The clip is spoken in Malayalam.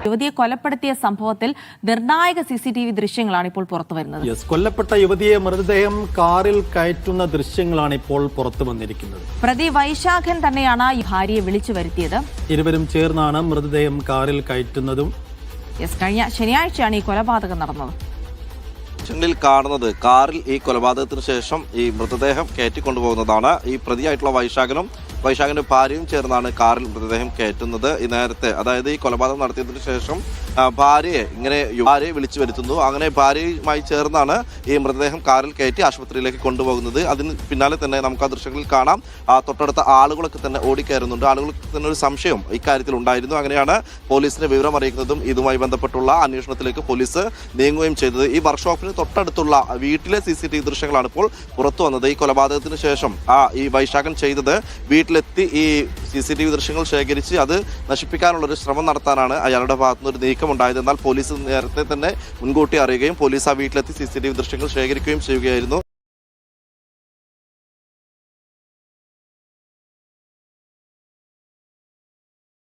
യുവതിയെ കൊലപ്പെടുത്തിയ സംഭവത്തിൽ നിർണായക CCTV ദൃശ്യങ്ങളാണ് ഇപ്പോൾ പുറത്തു വരുന്നത്. കൊല്ലപ്പെട്ട യുവതിയെ മൃതദേഹം കാറിൽ കയറ്റുന്ന ദൃശ്യങ്ങളാണ് ഇപ്പോൾ പുറത്തു വന്നിരിക്കുന്നത്. പ്രതി വൈശാഖൻ തന്നെയാണ് ഈ ഭാര്യയെ വിളിച്ചു വരുത്തിയത്. ഇരുവരും ചേർന്നാണ് മൃതദേഹം കാറിൽ കയറ്റുന്നതും. കഴിഞ്ഞ ശനിയാഴ്ചയാണ് ഈ കൊലപാതകം നടന്നത്. കാണുന്നത് കാറിൽ ഈ കൊലപാതകത്തിന് ശേഷം ഈ മൃതദേഹം കയറ്റിക്കൊണ്ടുപോകുന്നതാണ്. ഈ പ്രതിയായിട്ടുള്ള വൈശാഖന്റെ ഭാര്യയും ചേർന്നാണ് കാറിൽ മൃതദേഹം കയറ്റുന്നത്. ഈ നേരത്തെ, അതായത് ഈ കൊലപാതകം നടത്തിയതിനു ശേഷം ഭാര്യയെ വിളിച്ചു വരുത്തുന്നു. അങ്ങനെ ഭാര്യയുമായി ചേർന്നാണ് ഈ മൃതദേഹം കാറിൽ കയറ്റി ആശുപത്രിയിലേക്ക് കൊണ്ടുപോകുന്നത്. അതിന് പിന്നാലെ തന്നെ നമുക്ക് ആ ദൃശ്യങ്ങളിൽ കാണാം, തൊട്ടടുത്ത ആളുകളൊക്കെ തന്നെ ഓടിക്കയറുന്നുണ്ട്. ആളുകൾക്ക് തന്നെ ഒരു സംശയം ഇക്കാര്യത്തിൽ ഉണ്ടായിരുന്നു. അങ്ങനെയാണ് പോലീസിനെ വിവരം അറിയിക്കുന്നതും ഇതുമായി ബന്ധപ്പെട്ടുള്ള അന്വേഷണത്തിലേക്ക് പോലീസ് നീങ്ങുകയും ചെയ്തത്. ഈ വർക്ക്ഷോപ്പിന് തൊട്ടടുത്തുള്ള വീട്ടിലെ CCTV ദൃശ്യങ്ങളാണ് ഇപ്പോൾ പുറത്തു വന്നത്. ഈ കൊലപാതകത്തിന് ശേഷം ഈ വൈശാഖൻ ചെയ്തത് വീട്ടിലെത്തി ഈ CCTV ദൃശ്യങ്ങൾ ശേഖരിച്ച് അത് നശിപ്പിക്കാനുള്ളൊരു ശ്രമം നടത്താനാണ് അയാളുടെ ഭാഗത്തുനിന്ന് ഒരു നീക്കമുണ്ടായത്. എന്നാൽ പോലീസ് നേരത്തെ തന്നെ മുൻകൂട്ടി അറിയുകയും പോലീസ് ആ വീട്ടിലെത്തി CCTV ദൃശ്യങ്ങൾ ശേഖരിക്കുകയും ചെയ്യുകയായിരുന്നു.